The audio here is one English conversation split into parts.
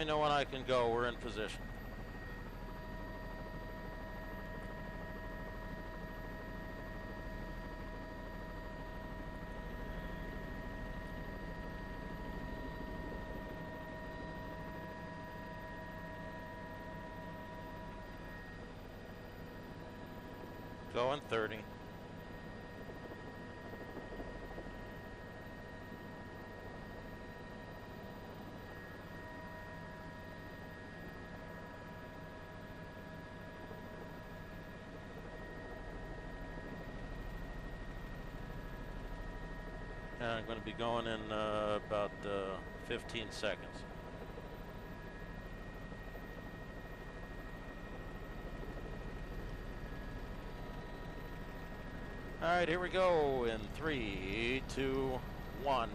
know when I can go. We're in position. Going 30. And I'm going to be going in about 15 seconds. All right, here we go in 3, 2, 1.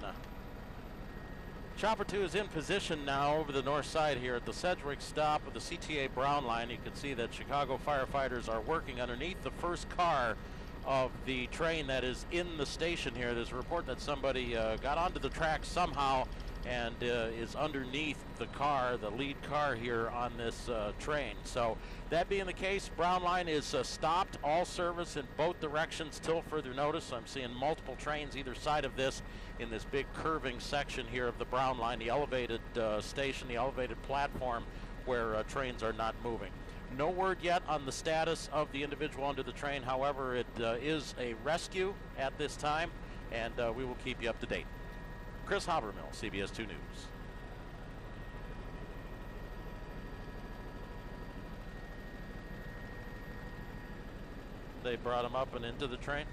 Chopper 2 is in position now over the north side here at the Sedgwick stop of the CTA Brown line. You can see that Chicago firefighters are working underneath the first car of the train that is in the station here. There's a report that somebody got onto the track somehow and is underneath the car, the lead car here on this train. So that being the case, Brown line is stopped, all service in both directions till further notice. I'm seeing multiple trains either side of this in this big curving section here of the Brown line, the elevated station, the elevated platform where trains are not moving. No word yet on the status of the individual under the train. However, it is a rescue at this time, and we will keep you up to date. Chris Habermill, CBS 2 News. They brought him up and into the train.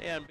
And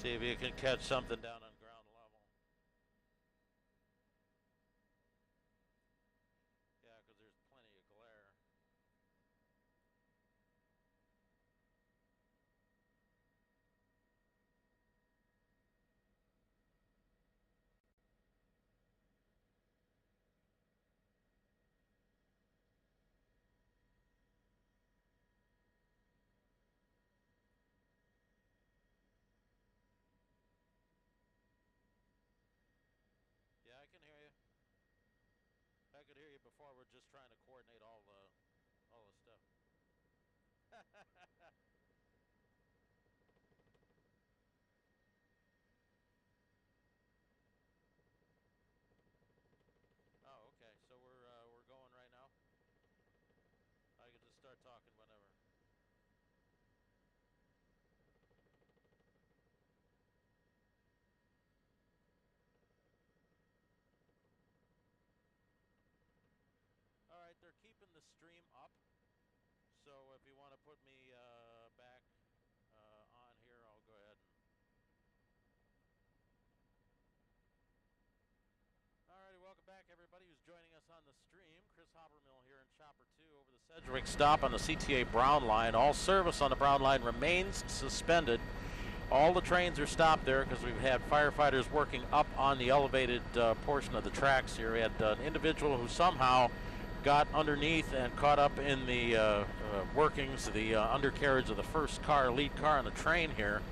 See if you can catch something down on ground level. Yeah, because there's plenty of glare. Yeah, I can hear you. I could hear you before. We're just trying to coordinate all the stuff. Oh, okay. So we're going right now. I can just start talking whenever. All right, they're keeping the stream up. So if you want to put me back on here, I'll go ahead and. Alrighty, welcome back everybody who's joining us on the stream. Chris Habermill here in Chopper 2 over the Sedgwick stop on the CTA Brown line. All service on the Brown line remains suspended. All the trains are stopped there because we've had firefighters working up on the elevated portion of the tracks here. We had an individual who somehow got underneath and caught up in the workings, the undercarriage of the first car, lead car on the train here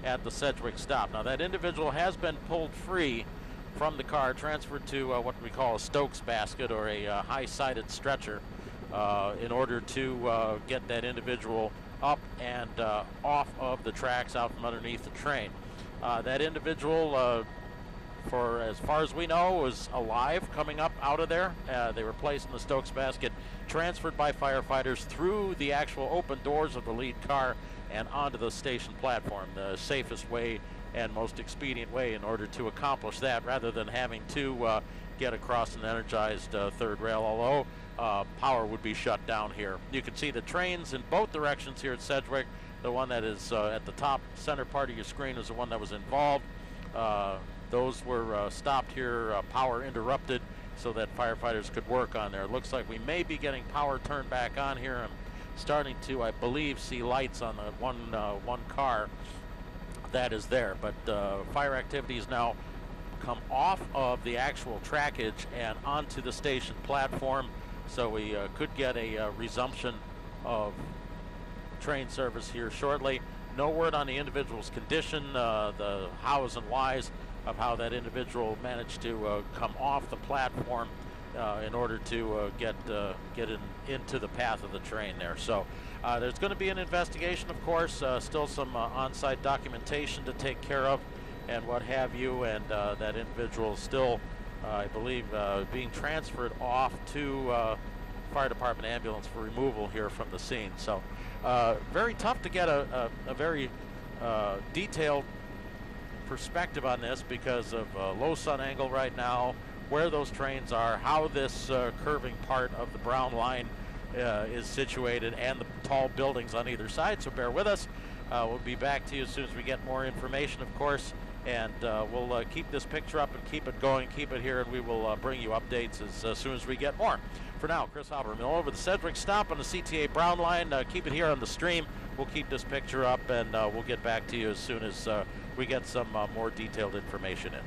at the Sedgwick stop. Now that individual has been pulled free from the car, transferred to what we call a Stokes basket or a high-sided stretcher in order to get that individual up and off of the tracks, out from underneath the train. That individual, for as far as we know, was alive coming up out of there. They were placed in the Stokes basket, transferred by firefighters through the actual open doors of the lead car and onto the station platform, the safest way and most expedient way in order to accomplish that, rather than having to get across an energized third rail, although power would be shut down here. You can see the trains in both directions here at Sedgwick. The one that is at the top center part of your screen is the one that was involved. Those were stopped here, power interrupted, so that firefighters could work on there. It looks like we may be getting power turned back on here. I'm starting to, I believe, see lights on the one car that is there, but fire activity has now come off of the actual trackage and onto the station platform, so we could get a resumption of train service here shortly. No word on the individual's condition, the hows and whys of how that individual managed to come off the platform in order to get into the path of the train there. So there's going to be an investigation, of course, still some on-site documentation to take care of and what have you, and that individual still, I believe, being transferred off to fire department ambulance for removal here from the scene. So very tough to get a very detailed perspective on this because of low sun angle right now, where those trains are, how this curving part of the Brown line is situated, and the tall buildings on either side. So bear with us. We'll be back to you as soon as we get more information, of course, and we'll keep this picture up and keep it going, keep it here, and we will bring you updates as soon as we get more. For now, Chris Habermill over the Sedgwick stop on the CTA Brown line. Keep it here on the stream. We'll keep this picture up, and we'll get back to you as soon as we get some more detailed information in.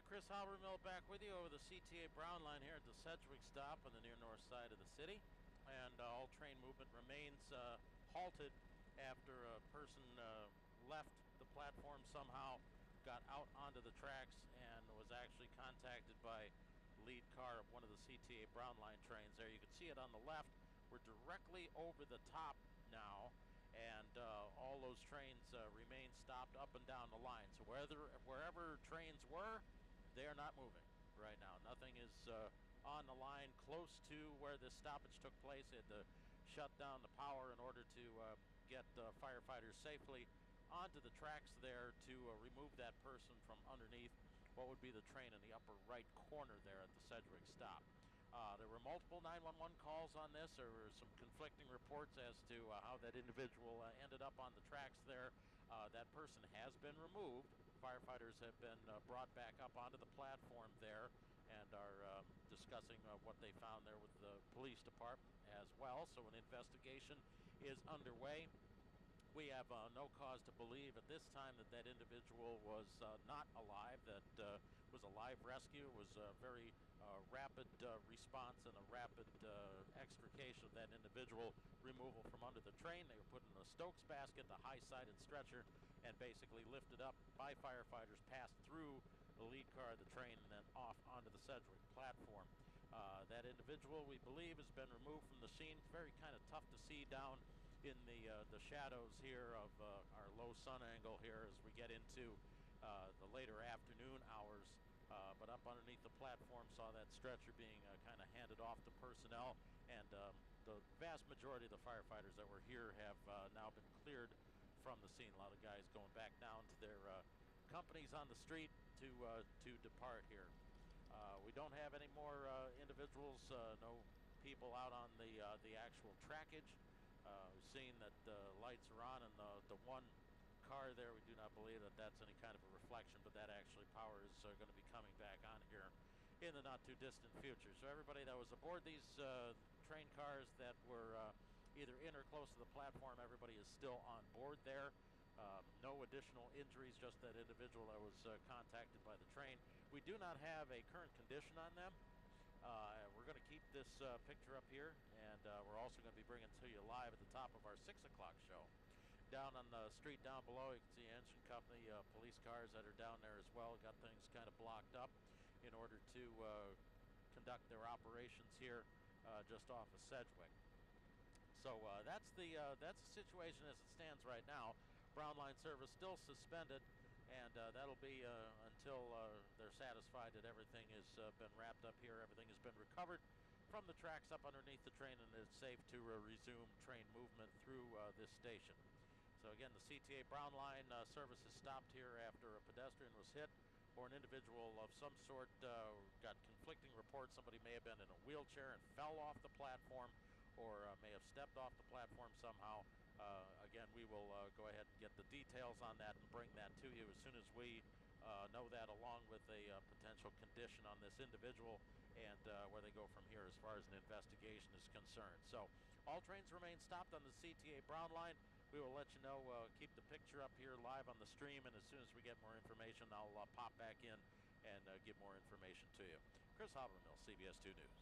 Chris Halbermill back with you over the CTA Brown line here at the Sedgwick stop on the near north side of the city. And all train movement remains halted after a person left the platform somehow, got out onto the tracks, and was actually contacted by lead car of one of the CTA Brown line trains there. You can see it on the left. We're directly over the top now, and all those trains remain stopped up and down the line. So wherever trains were, they are not moving right now. Nothing is on the line close to where this stoppage took place. They had to shut down the power in order to get firefighters safely onto the tracks there to remove that person from underneath what would be the train in the upper right corner there at the Sedgwick stop. There were multiple 911 calls on this. There were some conflicting reports as to how that individual ended up on the tracks there. That person has been removed. Firefighters have been brought back up onto the platform there and are discussing what they found there with the police department as well. So an investigation is underway. We have no cause to believe at this time that that individual was not alive, that was a live rescue. It was a very rapid response and a rapid extrication of that individual, removal from under the train. They were put in a Stokes basket, the high-sided stretcher, and basically lifted up by firefighters, passed through the lead car of the train, and then off onto the Sedgwick platform. That individual, we believe, has been removed from the scene. It's very kind of tough to see down in the shadows here of our low sun angle here as we get into the later afternoon hours. But up underneath the platform, saw that stretcher being kind of handed off to personnel, and the vast majority of the firefighters that were here have now been cleared from the scene. A lot of guys going back down to their companies on the street to depart here. We don't have any more individuals, no people out on the actual trackage. We've seen that the lights are on, and the one car there, we do not believe that that's any kind of a reflection, but that actually power is going to be coming back on here in the not too distant future. So everybody that was aboard these train cars that were either in or close to the platform, everybody is still on board there. No additional injuries, just that individual that was contacted by the train. We do not have a current condition on them. We're going to keep this picture up here, and we're also going to be bringing to you live at the top of our 6 o'clock show. Down on the street down below, you can see engine company, police cars that are down there as well. Got things kind of blocked up in order to conduct their operations here just off of Sedgwick. So that's the situation as it stands right now. Brown line service still suspended, and that'll be until they're satisfied that everything has been wrapped up here, everything has been recovered from the tracks up underneath the train, and it's safe to resume train movement through this station. So again, the CTA Brown line service is stopped here after a pedestrian was hit, or an individual of some sort. Got conflicting reports. Somebody may have been in a wheelchair and fell off the platform, or may have stepped off the platform somehow. Again, we will go ahead and get the details on that and bring that to you as soon as we know that, along with a potential condition on this individual and where they go from here as far as an investigation is concerned. So all trains remain stopped on the CTA Brown line. We will let you know, keep the picture up here live on the stream, and as soon as we get more information, I'll pop back in and give more information to you. Chris Halbermill, CBS 2 News.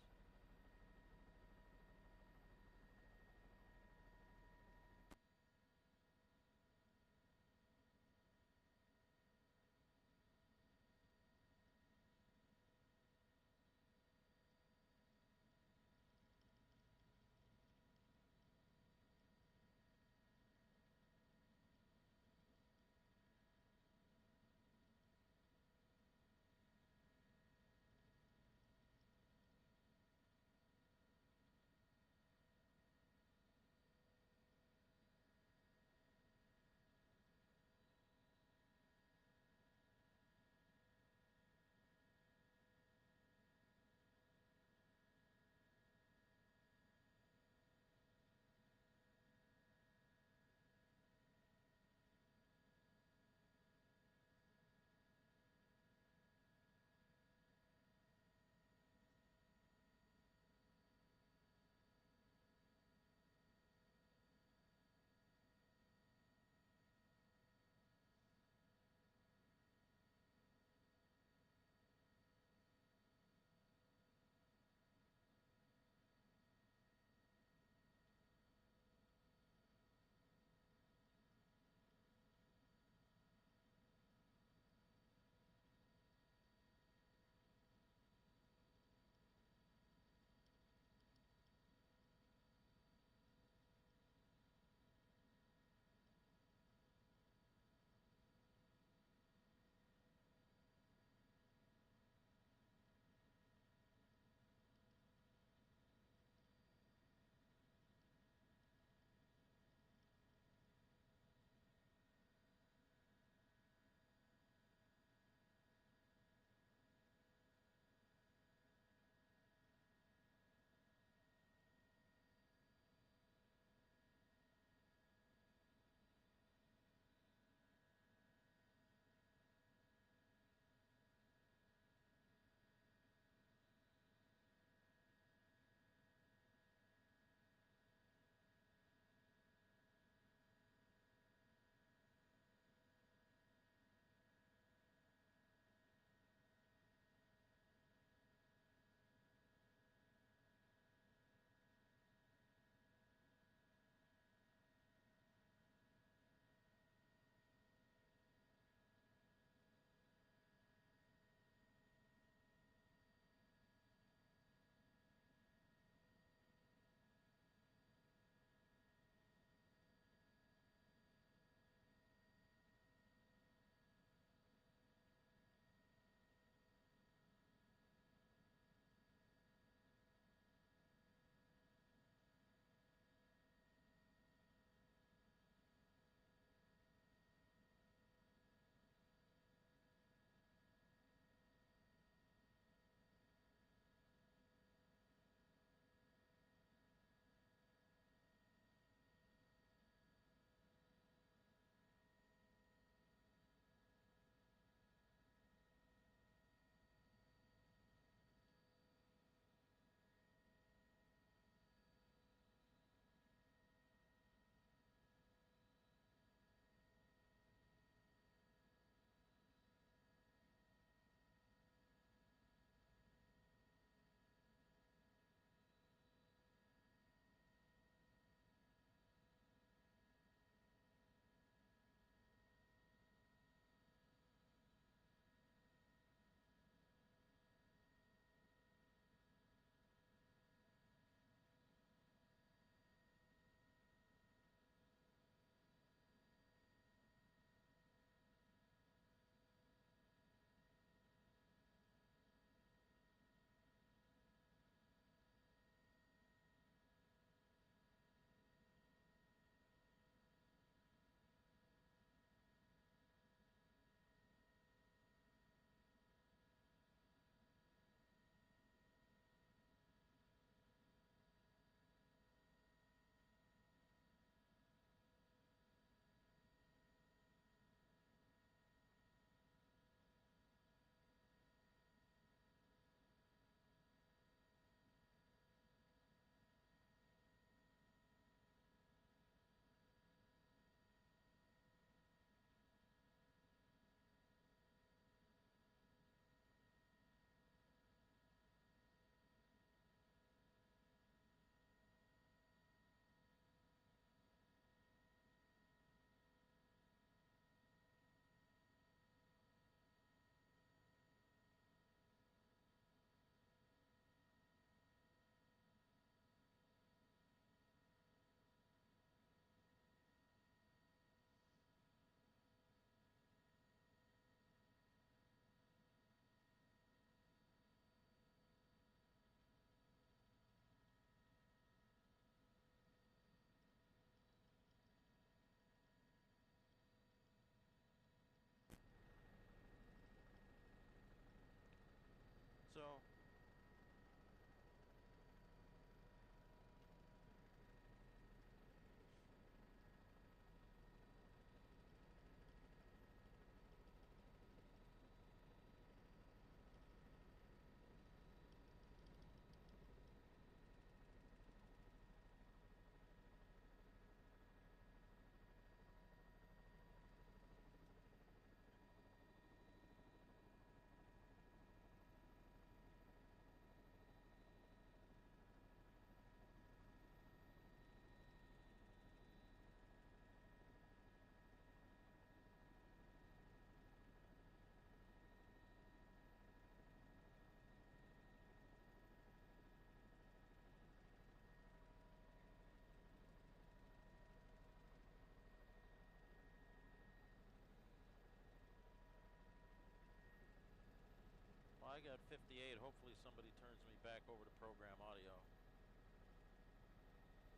58. Hopefully somebody turns me back over to program audio.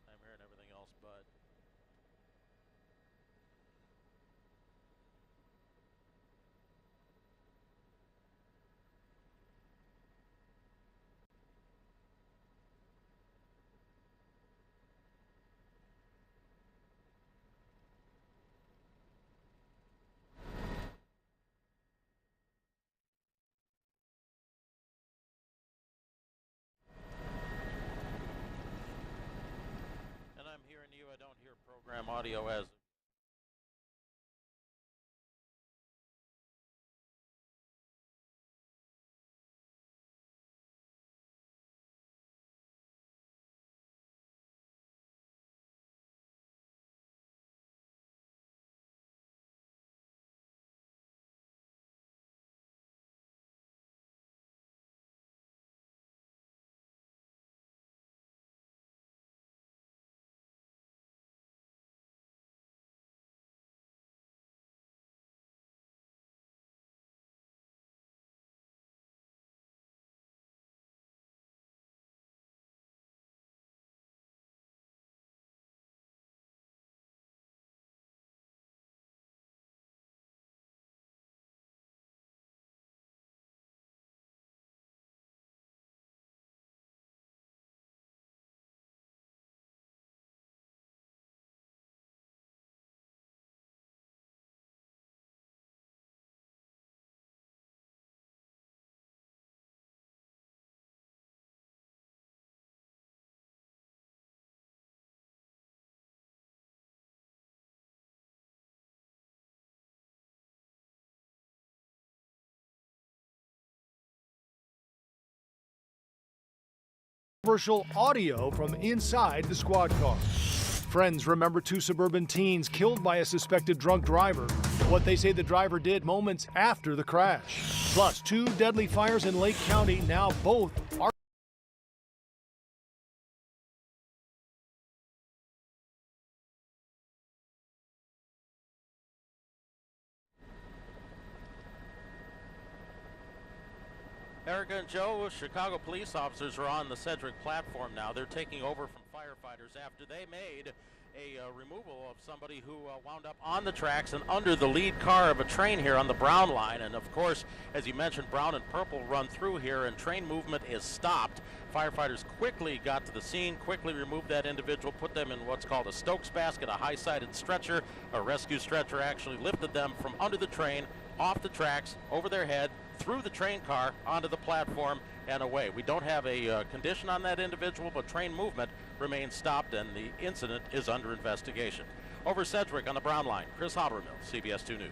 I'm hearing everything else but. I'm hearing you. I don't hear program audio as. Controversial audio from inside the squad car. Friends remember 2 suburban teens killed by a suspected drunk driver. What they say the driver did moments after the crash. Plus, 2 deadly fires in Lake County. Now both are. Erica and Joe, Chicago police officers are on the Sedgwick platform now. They're taking over from firefighters after they made a removal of somebody who wound up on the tracks and under the lead car of a train here on the Brown line. And of course, as you mentioned, Brown and Purple run through here and train movement is stopped. Firefighters quickly got to the scene, quickly removed that individual, put them in what's called a Stokes basket, a high-sided stretcher. A rescue stretcher actually lifted them from under the train, off the tracks, over their head, through the train car, onto the platform, and away. We don't have a condition on that individual, but train movement remains stopped, and the incident is under investigation. Over Sedgwick on the Brown line, Chris Habermill, CBS 2 News.